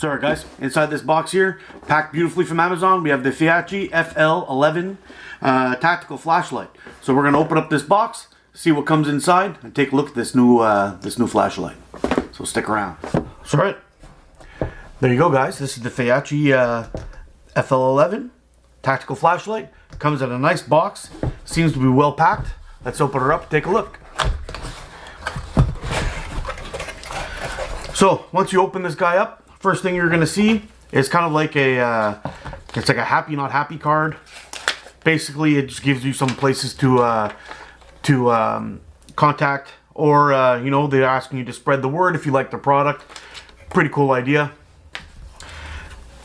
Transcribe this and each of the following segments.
So alright guys, inside this box here, packed beautifully from Amazon, we have the Feyachi FL11 tactical flashlight. So we're going to open up this box, see what comes inside, and take a look at this new flashlight. So stick around. So alright, there you go guys, this is the Feyachi FL11 tactical flashlight. Comes in a nice box, seems to be well packed. Let's open her up and take a look. So once you open this guy up, first thing you're going to see is kind of like it's like a happy not happy card. Basically, it just gives you some places to contact, or you know, they're asking you to spread the word if you like the product. Pretty cool idea.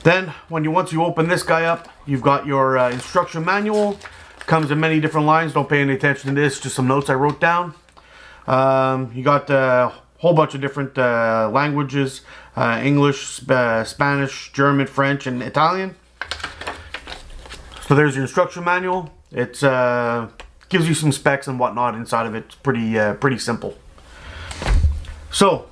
Then once you open this guy up, you've got your instruction manual. Comes in many different lines. Don't pay any attention to this, just some notes I wrote down. You got a whole bunch of different languages, English, Spanish, German, French, and Italian. So there's your instruction manual. It gives you some specs and whatnot inside of it. It's pretty simple. So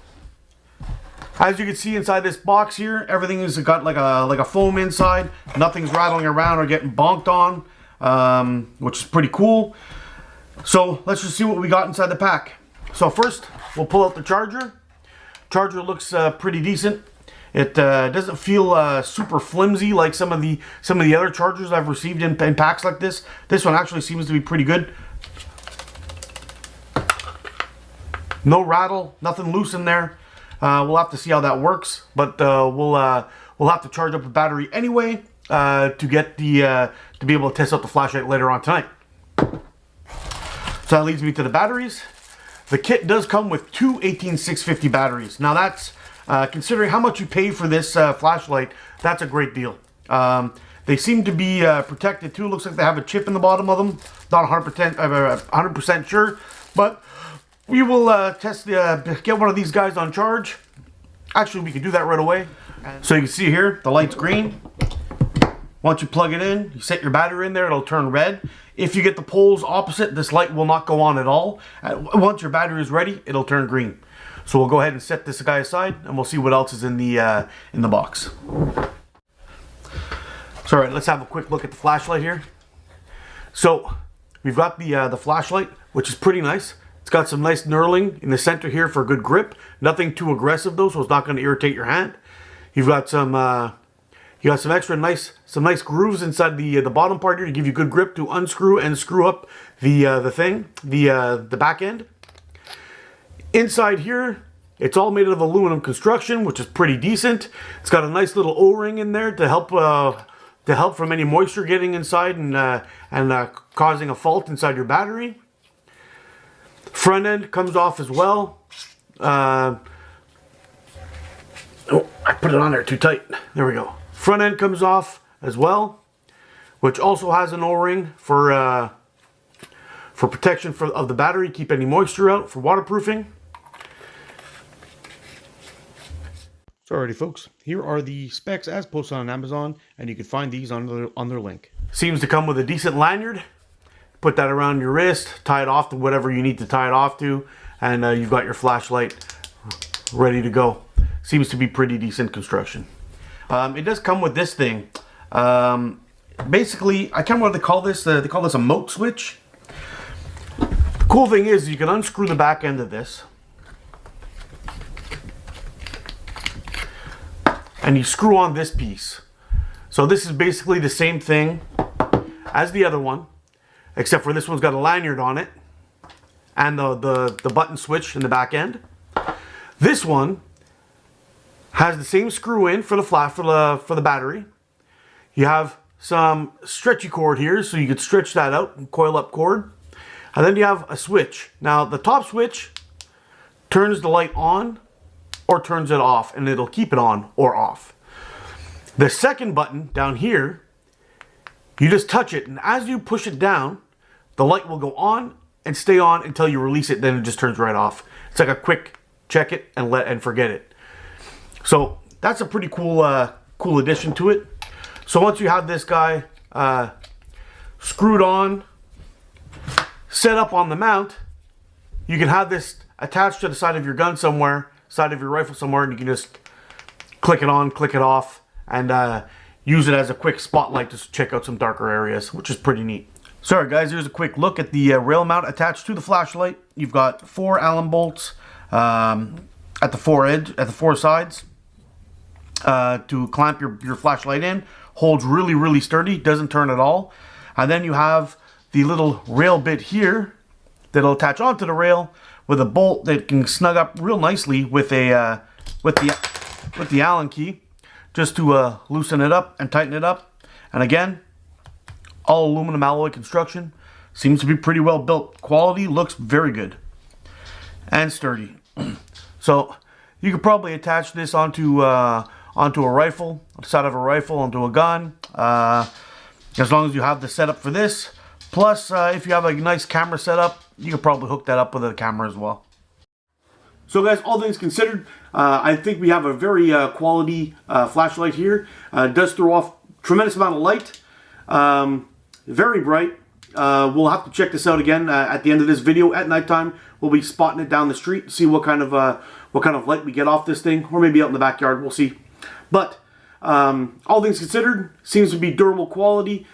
as you can see inside this box here, everything has got like a foam inside. Nothing's rattling around or getting bonked on, which is pretty cool. So let's just see what we got inside the pack. So first, we'll pull out the charger. Charger looks pretty decent. It doesn't feel super flimsy like some of the other chargers I've received in packs like this. This one actually seems to be pretty good. No rattle, nothing loose in there. We'll have to see how that works, but we'll have to charge up a battery anyway to be able to test out the flashlight later on tonight. So that leads me to the batteries. The kit does come with two 18650 batteries. Now that's, considering how much you pay for this flashlight, that's a great deal. They seem to be protected too. Looks like they have a chip in the bottom of them. Not 100% sure, but we will get one of these guys on charge. Actually, we can do that right away. So you can see here, the light's green. Once you plug it in, you set your battery in there, it'll turn red. If you get the poles opposite, this light will not go on at all. Once your battery is ready, it'll turn green. So we'll go ahead and set this guy aside, and we'll see what else is in the box. So alright, let's have a quick look at the flashlight here. So we've got the flashlight, which is pretty nice. It's got some nice knurling in the center here for good grip. Nothing too aggressive though, so it's not going to irritate your hand. You've got some extra nice grooves inside the bottom part here to give you good grip to unscrew and screw up the back end. Inside here, it's all made of aluminum construction, which is pretty decent. It's got a nice little O-ring in there to help from any moisture getting inside and causing a fault inside your battery. Front end comes off as well. Oh, I put it on there too tight. There we go. Front end comes off as well, which also has an O-ring for protection of the battery, keep any moisture out, for waterproofing. So alrighty folks, here are the specs as posted on Amazon, and you can find these on their link. Seems to come with a decent lanyard. Put that around your wrist, tie it off to whatever you need to tie it off to, and you've got your flashlight ready to go. Seems to be pretty decent construction. It does come with this thing. Basically, I can't remember what they call this. They call this a moat switch. The cool thing is you can unscrew the back end of this, and you screw on this piece. So this is basically the same thing as the other one, except for this one's got a lanyard on it and the button switch in the back end. This one has the same screw in for the battery. You have some stretchy cord here, so you could stretch that out and coil up cord. And then you have a switch. Now the top switch turns the light on or turns it off, and it'll keep it on or off. The second button down here, you just touch it, and as you push it down, the light will go on and stay on until you release it, then it just turns right off. It's like a quick check it and forget it. So that's a pretty cool addition to it. So once you have this guy screwed on, set up on the mount, you can have this attached to the side of your gun somewhere, side of your rifle somewhere, and you can just click it on, click it off, and use it as a quick spotlight to check out some darker areas, which is pretty neat. Sorry guys, here's a quick look at the rail mount attached to the flashlight. You've got 4 Allen bolts at the 4 sides to clamp your flashlight in. Holds really sturdy, doesn't turn at all. And then you have the little rail bit here that'll attach onto the rail with a bolt that can snug up real nicely with a with the Allen key, just to loosen it up and tighten it up. And again, all aluminum alloy construction. Seems to be pretty well built. Quality looks very good and sturdy. So you could probably attach this onto a rifle, the side of a rifle, onto a gun, as long as you have the setup for this. Plus, if you have a nice camera setup, you could probably hook that up with a camera as well. So guys, all things considered, I think we have a very quality flashlight here. It does throw off tremendous amount of light, very bright. We'll have to check this out again at the end of this video at nighttime. We'll be spotting it down the street, see what kind of light we get off this thing, or maybe out in the backyard. We'll see. But all things considered, seems to be durable quality.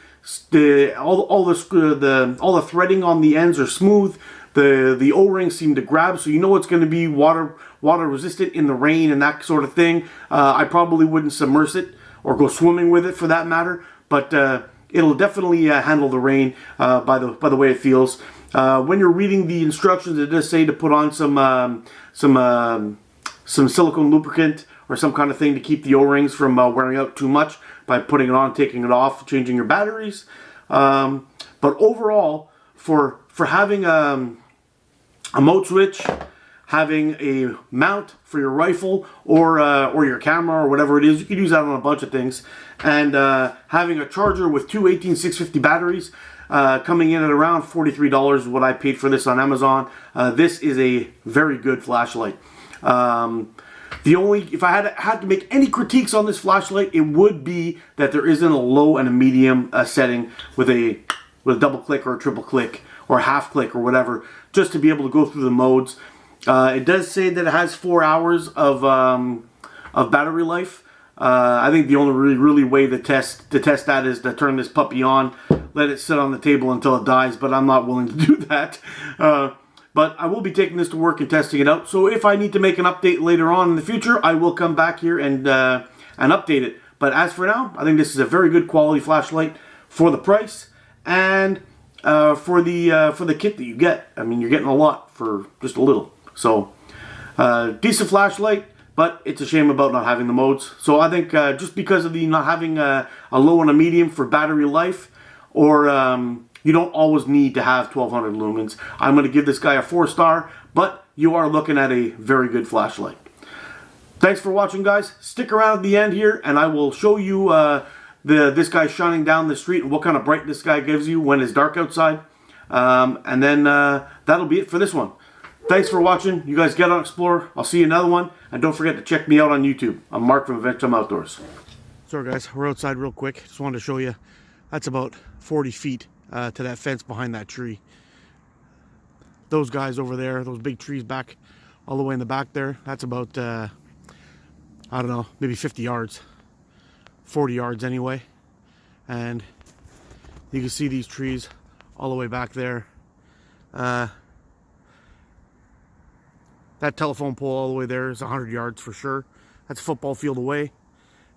All the threading on the ends are smooth. The O-rings seem to grab, so you know it's going to be water resistant in the rain and that sort of thing. I probably wouldn't submerge it or go swimming with it for that matter, but it'll definitely handle the rain by the way it feels. When you're reading the instructions, it does say to put on some silicone lubricant or some kind of thing to keep the O-rings from wearing out too much by putting it on, taking it off, changing your batteries. But overall, for having a mode switch, having a mount for your rifle or your camera or whatever it is, you could use that on a bunch of things, and having a charger with 2 18650 batteries, coming in at around $43 is what I paid for this on Amazon. This is a very good flashlight. If I had to make any critiques on this flashlight, it would be that there isn't a low and a medium setting with a double click or a triple click or a half click or whatever, just to be able to go through the modes. It does say that it has 4 hours of battery life. I think the only really way to test that is to turn this puppy on, let it sit on the table until it dies, but I'm not willing to do that. But I will be taking this to work and testing it out. So if I need to make an update later on in the future, I will come back here and update it. But as for now, I think this is a very good quality flashlight for the price and for the kit that you get. I mean, you're getting a lot for just a little. So decent flashlight, but it's a shame about not having the modes. So I think just because of the not having a low and a medium for battery life, or you don't always need to have 1200 lumens. I'm going to give this guy a 4-star, but you are looking at a very good flashlight. Thanks for watching, guys. Stick around at the end here, and I will show you this guy shining down the street and what kind of bright this guy gives you when it's dark outside. And then that'll be it for this one. Thanks for watching. You guys get on Explorer. I'll see you another one. And don't forget to check me out on YouTube. I'm Mark from Adventure Outdoors. Sorry, guys. We're outside real quick. Just wanted to show you. That's about 40 feet. To that fence behind that tree. Those guys over there, those big trees back all the way in the back there, that's about I don't know, maybe 50 yards, 40 yards anyway. And you can see these trees all the way back there. That telephone pole all the way there is 100 yards for sure. That's a football field away.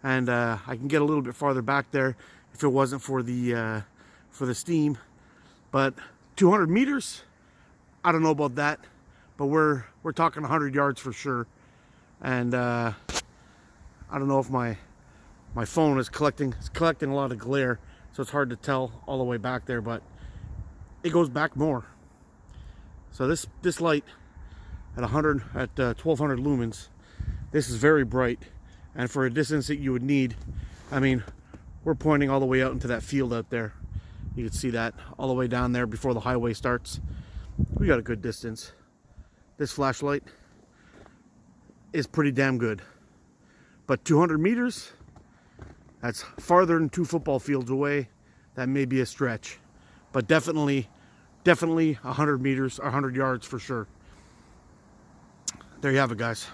And I can get a little bit farther back there if it wasn't for the steam, but 200 meters, I don't know about that, but we're talking 100 yards for sure. And I don't know if my phone is collecting a lot of glare, so it's hard to tell all the way back there, but it goes back more. So this light at 1200 lumens, this is very bright, and for a distance that you would need, I mean, we're pointing all the way out into that field out there. You can see that all the way down there before the highway starts. We got a good distance. This flashlight is pretty damn good. But 200 meters, that's farther than 2 football fields away. That may be a stretch. But definitely 100 meters or 100 yards for sure. There you have it, guys.